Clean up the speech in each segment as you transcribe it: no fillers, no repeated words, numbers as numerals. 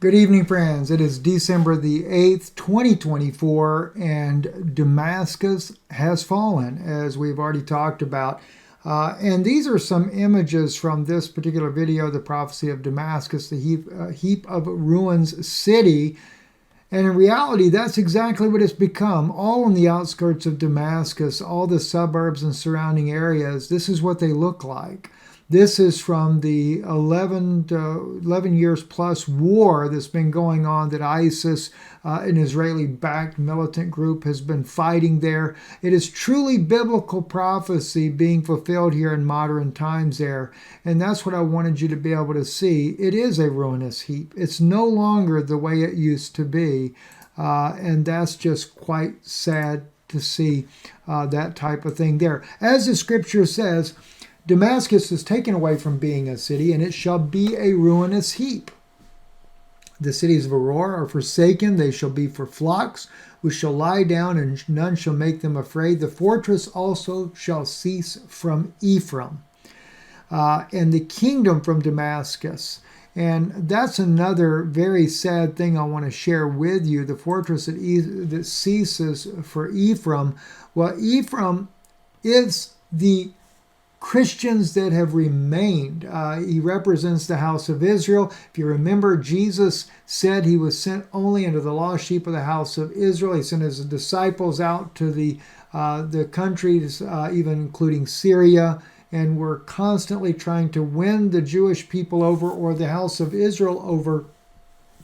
Good evening, friends. It is December the 8th, 2024, and Damascus has fallen, as we've already talked about. And these are some images from this particular video, the prophecy of Damascus, the heap of ruins city. And in reality, that's exactly what it's become. All on the outskirts of Damascus, all the suburbs and surrounding areas, this is what they look like. This is from the 11 years plus war that's been going on that ISIS, an Israeli-backed militant group, has been fighting there. It is truly biblical prophecy being fulfilled here in modern times there. And that's what I wanted you to be able to see. It is a ruinous heap. It's no longer the way it used to be. And that's just quite sad to see that type of thing there. As the scripture says, Damascus is taken away from being a city, and it shall be a ruinous heap. The cities of Aurora are forsaken, they shall be for flocks, which shall lie down, and none shall make them afraid. The fortress also shall cease from Ephraim, and the kingdom from Damascus. And that's another very sad thing I want to share with you, the fortress that ceases for Ephraim. Well, Ephraim is the Christians that have remained. He represents the house of Israel. If you remember, Jesus said he was sent only into the lost sheep of the house of Israel. He sent his disciples out to the countries, even including Syria, and were constantly trying to win the Jewish people over, or the house of Israel over,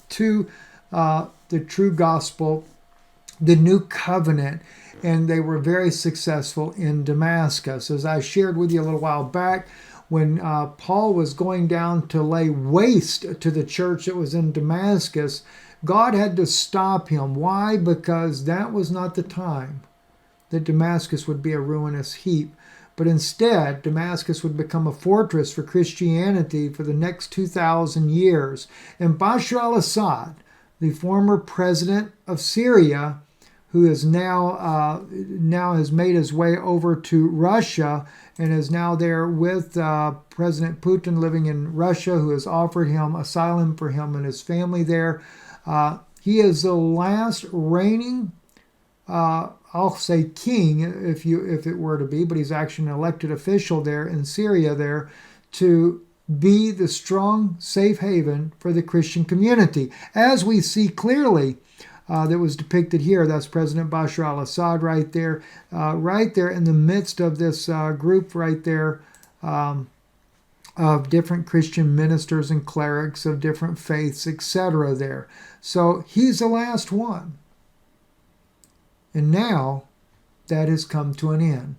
to the true gospel, the new covenant. And they were very successful in Damascus. As I shared with you a little while back, when Paul was going down to lay waste to the church that was in Damascus, God had to stop him. Why? Because that was not the time that Damascus would be a ruinous heap. But instead, Damascus would become a fortress for Christianity for the next 2,000 years. And Bashar al-Assad, the former president of Syria, who is now has made his way over to Russia and is now there with President Putin living in Russia, who has offered him asylum for him and his family there. He is the last reigning, I'll say king, if it were to be, but he's actually an elected official there in Syria there, to be the strong, safe haven for the Christian community. As we see clearly, that was depicted here. That's President Bashar al-Assad right there in the midst of this group right there of different Christian ministers and clerics of different faiths, etc. there. So he's the last one. And now that has come to an end.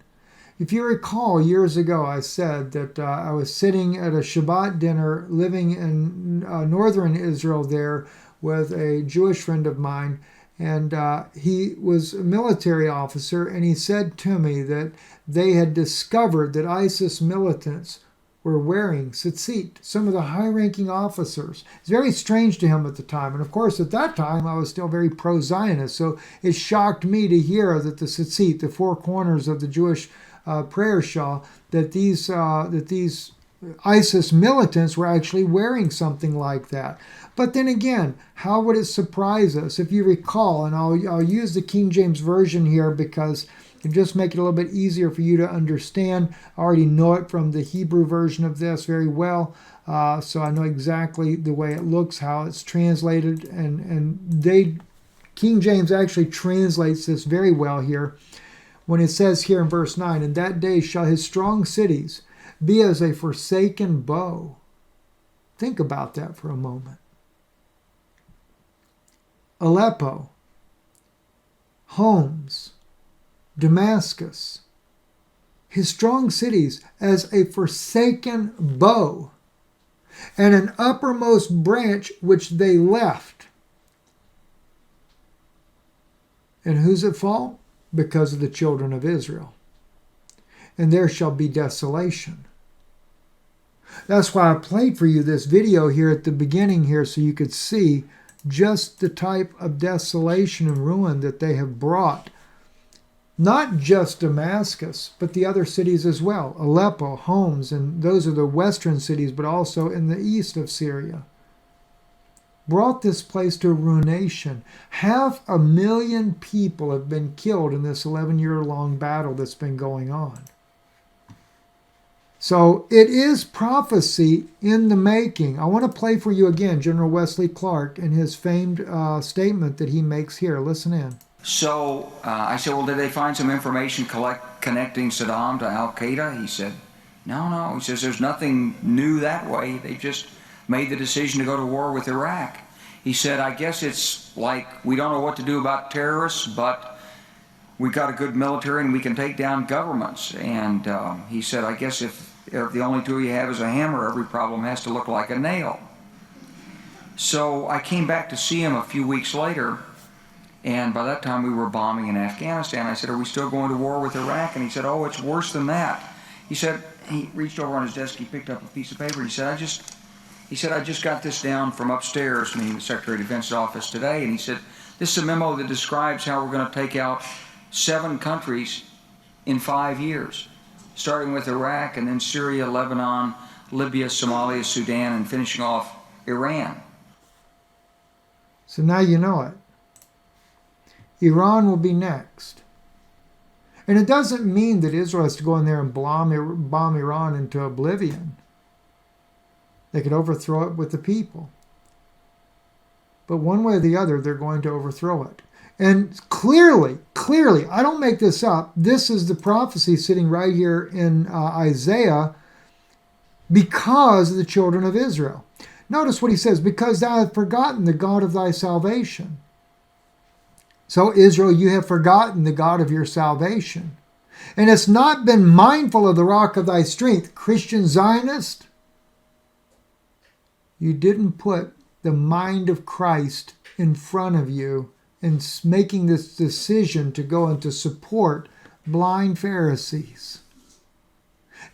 If you recall, years ago I said that I was sitting at a Shabbat dinner living in northern Israel there with a Jewish friend of mine, and he was a military officer, and he said to me that they had discovered that ISIS militants were wearing tzitzit, some of the high-ranking officers. It's very strange to him at the time, and of course at that time I was still very pro-Zionist, so it shocked me to hear that the tzitzit, the four corners of the Jewish prayer shawl, that these ISIS militants were actually wearing something like that. But then again, how would it surprise us? If you recall, and I'll use the King James Version here because it just make it a little bit easier for you to understand. I already know it from the Hebrew version of this very well, so I know exactly the way it looks, how it's translated, and King James actually translates this very well here when it says here in verse 9, "In that day shall his strong cities be as a forsaken bow." Think about that for a moment. Aleppo, Homs, Damascus, his strong cities as a forsaken bow, and an uppermost branch which they left. And whose it fall? Because of the children of Israel. And there shall be desolation. That's why I played for you this video here at the beginning here, so you could see just the type of desolation and ruin that they have brought. Not just Damascus, but the other cities as well. Aleppo, Homs, and those are the western cities, but also in the east of Syria. brought this place to ruination. 500,000 people have been killed in this 11-year-long battle that's been going on. So it is prophecy in the making. I want to play for you again General Wesley Clark and his famed statement that he makes here. Listen in. So I said, well, did they find some information connecting Saddam to Al-Qaeda? He said, no. He says, there's nothing new that way. They just made the decision to go to war with Iraq. He said, I guess it's like we don't know what to do about terrorists, but we got a good military and we can take down governments. And he said, I guess if the only tool you have is a hammer, every problem has to look like a nail. So I came back to see him a few weeks later, and by that time we were bombing in Afghanistan. I said, are we still going to war with Iraq? And he said, oh, it's worse than that. He said, he reached over on his desk, he picked up a piece of paper, he said, I just got this down from upstairs, meaning the Secretary of Defense's office today, and he said, this is a memo that describes how we're going to take out 7 countries in 5 years, starting with Iraq and then Syria, Lebanon, Libya, Somalia, Sudan, and finishing off Iran. So now you know it. Iran will be next. And it doesn't mean that Israel has to go in there and bomb Iran into oblivion. They could overthrow it with the people. But one way or the other, they're going to overthrow it. And clearly, I don't make this up, this is the prophecy sitting right here in Isaiah because of the children of Israel. Notice what he says, because thou hast forgotten the God of thy salvation. So Israel, you have forgotten the God of your salvation, and hast not been mindful of the rock of thy strength. Christian Zionist, you didn't put the mind of Christ in front of you in making this decision to go and to support blind Pharisees.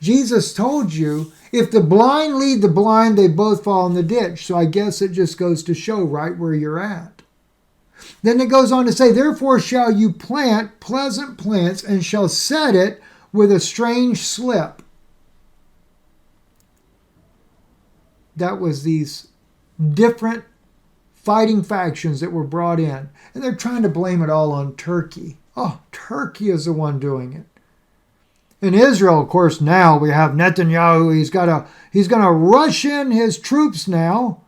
Jesus told you, if the blind lead the blind, they both fall in the ditch. So I guess it just goes to show right where you're at. Then it goes on to say, therefore shall you plant pleasant plants and shall set it with a strange slip. That was these different fighting factions that were brought in. And they're trying to blame it all on Turkey. Oh, Turkey is the one doing it. In Israel, of course, now we have Netanyahu. He's going to rush in his troops now.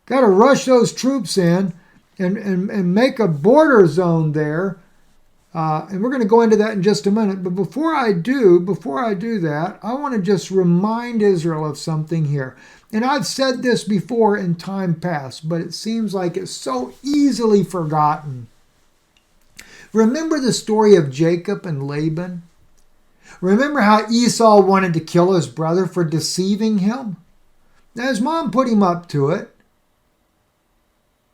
Got to rush those troops in and make a border zone there. And we're going to go into that in just a minute. But before I do that, I want to just remind Israel of something here. And I've said this before in time past, but it seems like it's so easily forgotten. Remember the story of Jacob and Laban? Remember how Esau wanted to kill his brother for deceiving him? Now his mom put him up to it.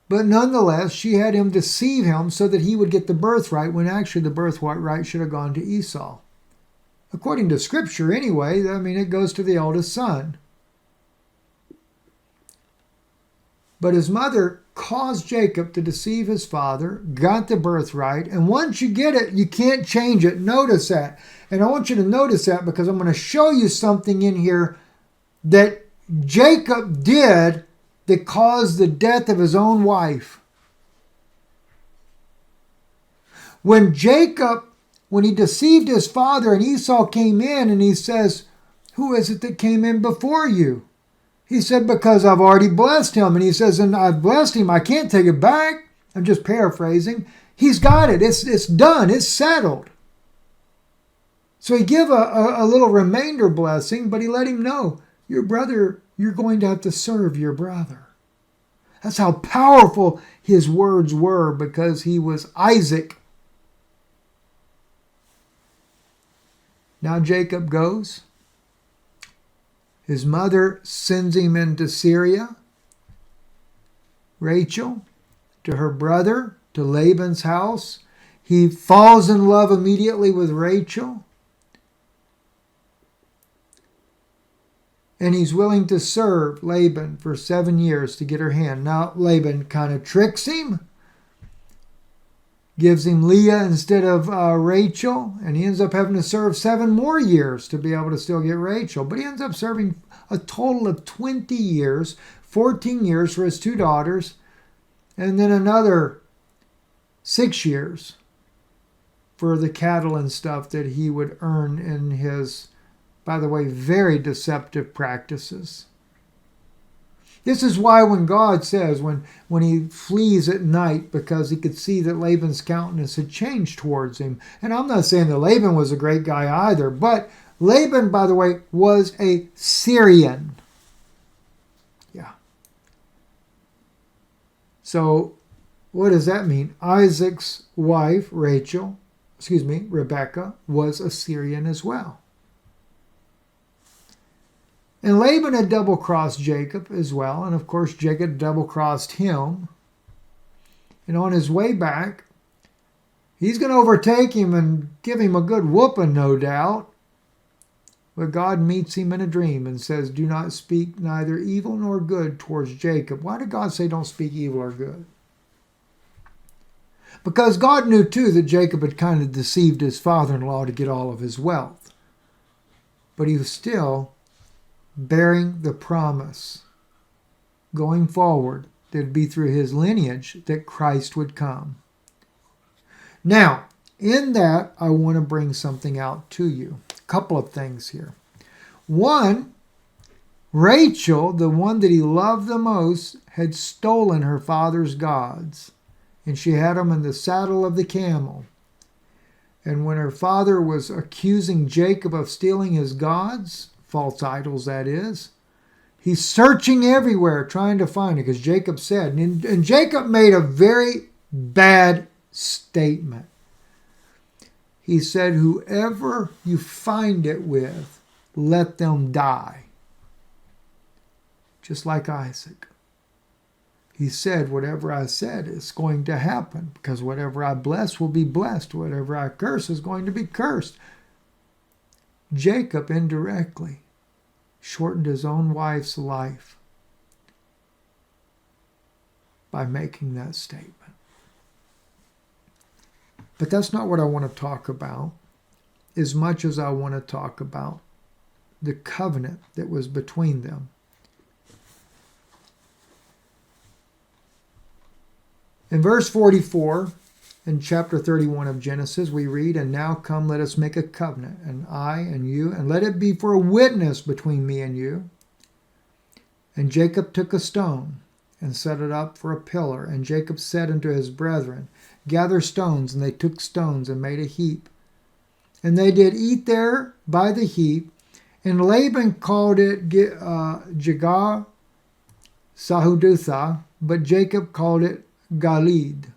But nonetheless, she had him deceive him so that he would get the birthright when actually the birthright should have gone to Esau. According to Scripture anyway, it goes to the eldest son. But his mother caused Jacob to deceive his father, got the birthright, and once you get it, you can't change it. Notice that. And I want you to notice that because I'm going to show you something in here that Jacob did that caused the death of his own wife. When he deceived his father and Esau came in and he says, who is it that came in before you? He said, because I've already blessed him. And he says, and I've blessed him. I can't take it back. I'm just paraphrasing. He's got it. It's done. It's settled. So he gave a little remainder blessing, but he let him know, your brother, you're going to have to serve your brother. That's how powerful his words were because he was Isaac. Now Jacob goes. His mother sends him into Syria. Rachel, to her brother, to Laban's house. He falls in love immediately with Rachel. And he's willing to serve Laban for 7 years to get her hand. Now Laban kind of tricks him. Gives him Leah instead of Rachel. And he ends up having to serve 7 more years to be able to still get Rachel. But he ends up serving a total of 20 years. 14 years for his 2 daughters. and then another 6 years for the cattle and stuff that he would earn in his, by the way, very deceptive practices. This is why when God says, when he flees at night because he could see that Laban's countenance had changed towards him. And I'm not saying that Laban was a great guy either, but Laban, by the way, was a Syrian. Yeah. So what does that mean? Isaac's wife, Rebekah, was a Syrian as well. And Laban had double-crossed Jacob as well. And of course, Jacob double-crossed him. And on his way back, he's going to overtake him and give him a good whooping, no doubt. But God meets him in a dream and says, do not speak neither evil nor good towards Jacob. Why did God say don't speak evil or good? Because God knew too that Jacob had kind of deceived his father-in-law to get all of his wealth. But he was still bearing the promise going forward that it'd be through his lineage that Christ would come. Now, in that, I want to bring something out to you. A couple of things here. One, Rachel, the one that he loved the most, had stolen her father's gods, and she had them in the saddle of the camel. And when her father was accusing Jacob of stealing his gods, false idols that is, he's searching everywhere trying to find it, because Jacob said, and Jacob made a very bad statement. He said, whoever you find it with, let them die. Just like Isaac. He said, whatever I said is going to happen, because whatever I bless will be blessed. Whatever I curse is going to be cursed. Jacob indirectly shortened his own wife's life by making that statement. But that's not what I want to talk about, as much as I want to talk about the covenant that was between them. In verse 44, in chapter 31 of Genesis, we read, and now come, let us make a covenant, and I and you, and let it be for a witness between me and you. And Jacob took a stone and set it up for a pillar. And Jacob said unto his brethren, gather stones. And they took stones and made a heap. And they did eat there by the heap. And Laban called it Jegar Sahudutha, but Jacob called it Galid.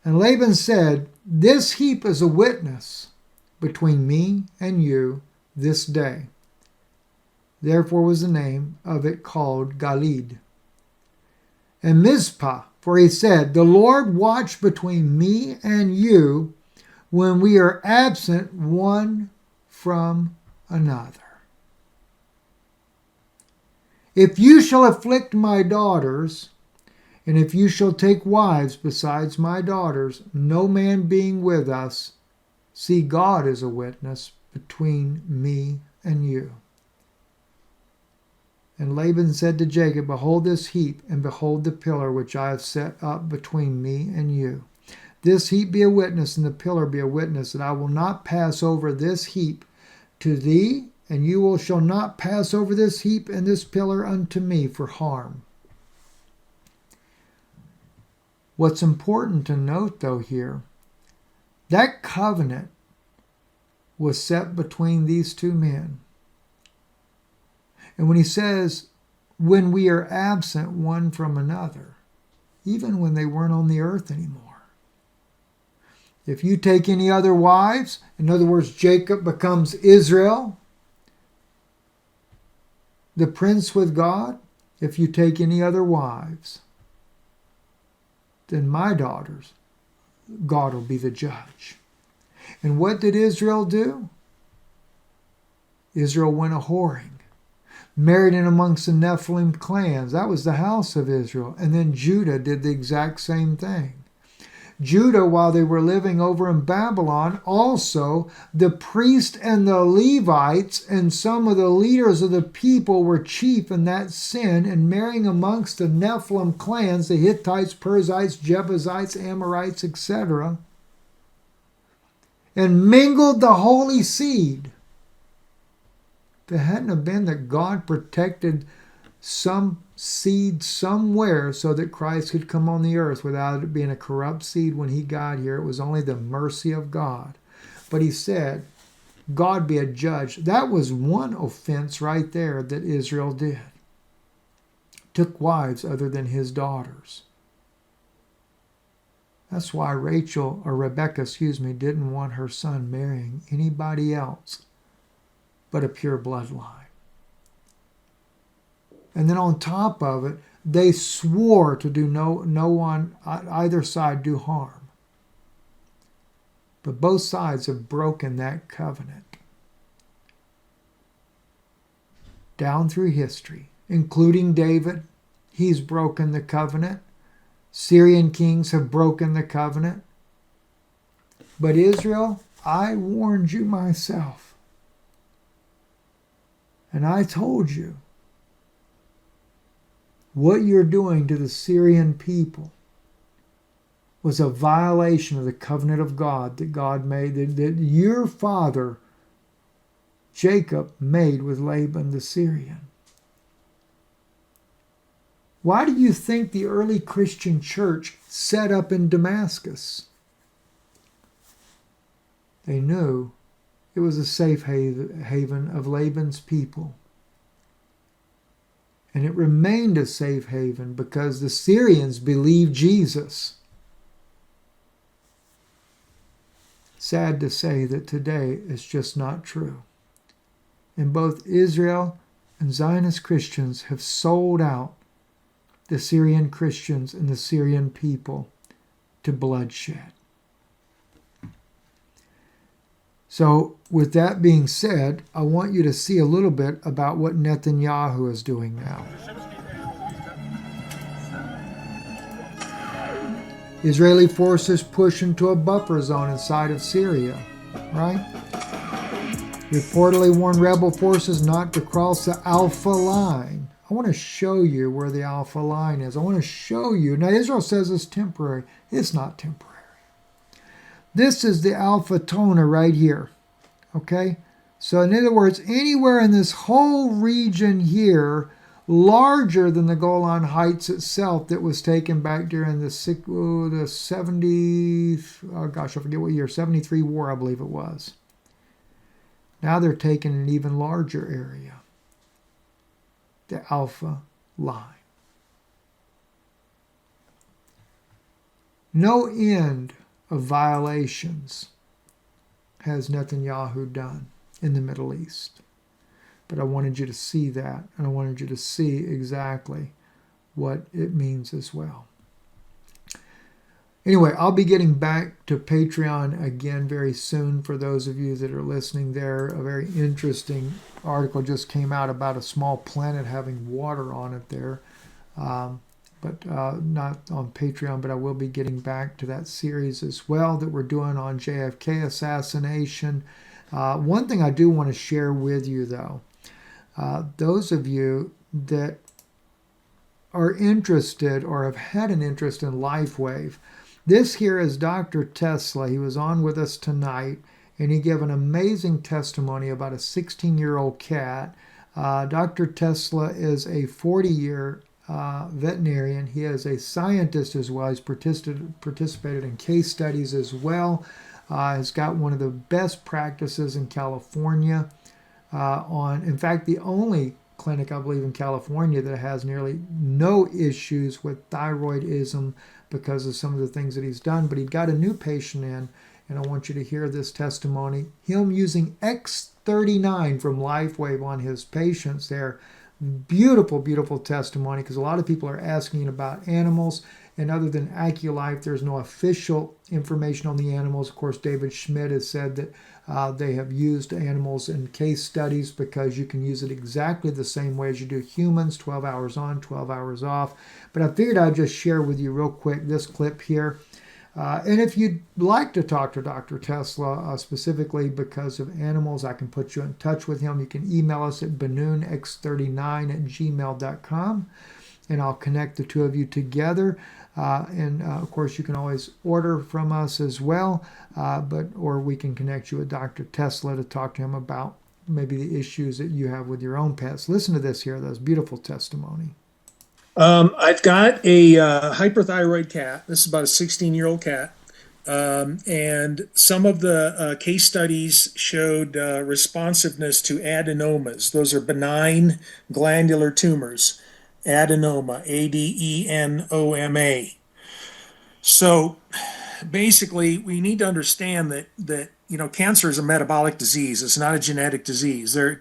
And Laban said, this heap is a witness between me and you this day. Therefore was the name of it called Galid. And Mizpah, for he said, the Lord watch between me and you when we are absent one from another. If you shall afflict my daughters, and if you shall take wives besides my daughters, no man being with us, see, God is a witness between me and you. And Laban said to Jacob, behold this heap, and behold the pillar which I have set up between me and you. This heap be a witness, and the pillar be a witness, that I will not pass over this heap to thee, and you shall not pass over this heap and this pillar unto me for harm. What's important to note, though, here, that covenant was set between these two men. And when he says, when we are absent one from another, even when they weren't on the earth anymore. If you take any other wives, in other words, Jacob becomes Israel, the prince with God. If you take any other wives, then my daughters, God will be the judge. And what did Israel do? Israel went a-whoring, married in amongst the Nephilim clans. That was the house of Israel. And then Judah did the exact same thing. Judah, while they were living over in Babylon, also the priests and the Levites and some of the leaders of the people were chief in that sin and marrying amongst the Nephilim clans, the Hittites, Perizzites, Jebusites, Amorites, etc., and mingled the holy seed. If it hadn't have been that God protected some seed somewhere so that Christ could come on the earth without it being a corrupt seed when he got here, it was only the mercy of God. But he said, God be a judge. That was one offense right there that Israel did. Took wives other than his daughters. That's why Rebecca, didn't want her son marrying anybody else but a pure bloodline. And then on top of it, they swore to do no one, either side, do harm. But both sides have broken that covenant. Down through history, including David, he's broken the covenant. Syrian kings have broken the covenant. But Israel, I warned you myself. And I told you what you're doing to the Syrian people was a violation of the covenant of God that God made, that your father Jacob made with Laban the Syrian. Why do you think the early Christian church set up in Damascus? They knew it was a safe haven of Laban's people. And it remained a safe haven because the Syrians believed Jesus. Sad to say that today it's just not true. And both Israel and Zionist Christians have sold out the Syrian Christians and the Syrian people to bloodshed. So, with that being said, I want you to see a little bit about what Netanyahu is doing now. Israeli forces push into a buffer zone inside of Syria, right? Reportedly warned rebel forces not to cross the Alpha line. I want to show you where the Alpha line is. I want to show you. Now, Israel says it's temporary. It's not temporary. This is the Alpha Tona right here. Okay? So, in other words, anywhere in this whole region here, larger than the Golan Heights itself that was taken back during the 70, I forget what year, 73 war, I believe it was. Now they're taking an even larger area. The Alpha line. No end of violations has Netanyahu done in the Middle East. But I wanted you to see that, and I wanted you to see exactly what it means as well. Anyway, I'll be getting back to Patreon again very soon for those of you that are listening there. A very interesting article just came out about a small planet having water on it there. But not on Patreon, but I will be getting back to that series as well that we're doing on JFK assassination. One thing I do want to share with you, though, those of you that are interested or have had an interest in Lifewave, this here is Dr. Teslaa. He was on with us tonight, and he gave an amazing testimony about a 16-year-old cat. Dr. Teslaa is a 40-year veterinarian. He is a scientist as well. He's participated in case studies as well. Has got one of the best practices in California. In fact, the only clinic, I believe, in California that has nearly no issues with thyroidism because of some of the things that he's done. But he got a new patient in, and I want you to hear this testimony. Him using X39 from Lifewave on his patients there. Beautiful, beautiful testimony, because a lot of people are asking about animals, and other than AccuLife, there's no official information on the animals. Of course, David Schmidt has said that they have used animals in case studies because you can use it exactly the same way as you do humans, 12 hours on, 12 hours off. But I figured I'd just share with you real quick this clip here. And if you'd like to talk to Dr. Teslaa specifically because of animals, I can put you in touch with him. You can email us at benoonx39@gmail.com, and I'll connect the two of you together. And of course, you can always order from us as well, or we can connect you with Dr. Teslaa to talk to him about maybe the issues that you have with your own pets. Listen to this here. That's beautiful testimony. I've got a hyperthyroid cat. This is about a 16-year-old cat. And some of the case studies showed responsiveness to adenomas. Those are benign glandular tumors. Adenoma, Adenoma. So basically, we need to understand that cancer is a metabolic disease. It's not a genetic disease. There are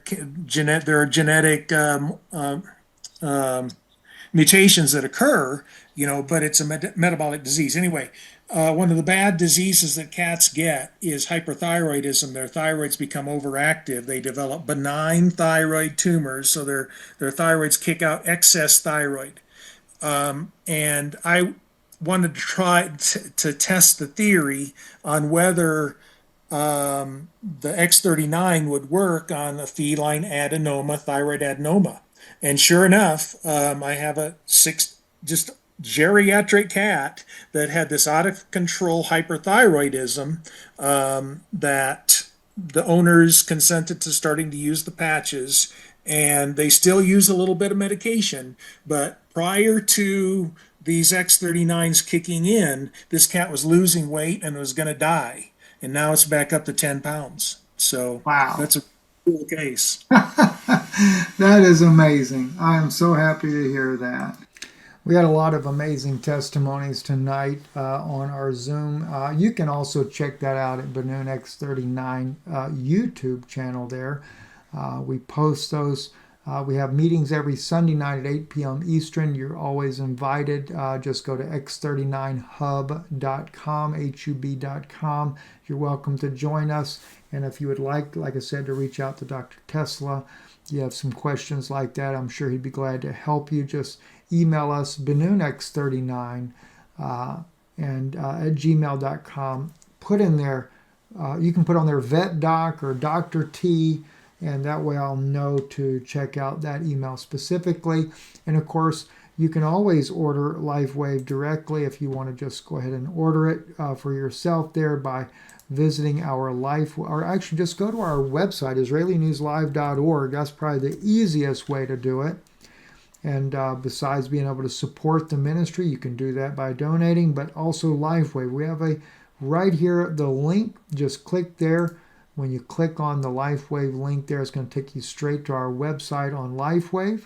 genetic mutations that occur, but it's a metabolic disease. Anyway, one of the bad diseases that cats get is hyperthyroidism. Their thyroids become overactive. They develop benign thyroid tumors, so their thyroids kick out excess thyroid. And I wanted to try to test the theory on whether the X39 would work on a feline adenoma, thyroid adenoma. And sure enough, I have a just geriatric cat that had this out of control hyperthyroidism that the owners consented to starting to use the patches, and they still use a little bit of medication. But prior to these X39s kicking in, this cat was losing weight and was going to die. And now it's back up to 10 pounds. So wow, that's a cool case. That is amazing. I am so happy to hear that. We had a lot of amazing testimonies tonight on our Zoom. You can also check that out at Benoon X39 YouTube channel there. We post those. We have meetings every Sunday night at 8 p.m. Eastern. You're always invited. Just go to x39hub.com, hub.com. You're welcome to join us. And if you would like I said, to reach out to Dr. Teslaa, you have some questions like that, I'm sure he'd be glad to help you. Just email us, benoonx39 and at gmail.com. Put in there, you can put on there vet doc or Dr. T, and that way I'll know to check out that email specifically. And of course, you can always order Lifewave directly if you want to just go ahead and order it for yourself there by visiting our or actually just go to our website, israelinewslive.org. That's probably the easiest way to do it. And besides being able to support the ministry, you can do that by donating, but also Lifewave. We have right here, the link, just click there. When you click on the Lifewave link there, it's going to take you straight to our website on Lifewave.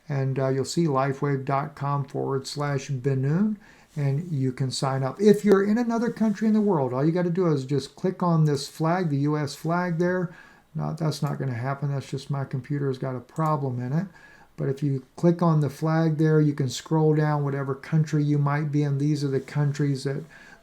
And you'll see lifewave.com/Benoon, and you can sign up. If you're in another country in the world, all you got to do is just click on this flag, the U.S. flag there. No, that's not going to happen. That's just my computer's got a problem in it. But if you click on the flag there, you can scroll down whatever country you might be in. These are the countries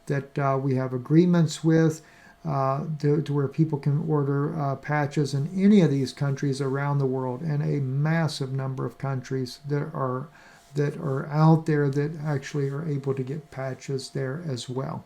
that we have agreements with to where people can order patches in any of these countries around the world, and a massive number of countries that are out there that actually are able to get patches there as well.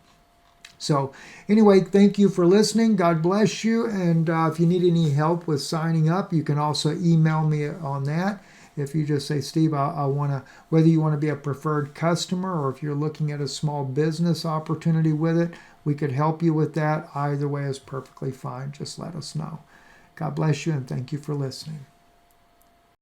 So anyway, thank you for listening. God bless you. And if you need any help with signing up, you can also email me on that. If you just say, Steve, I want to, whether you want to be a preferred customer or if you're looking at a small business opportunity with it, we could help you with that. Either way is perfectly fine. Just let us know. God bless you, and thank you for listening.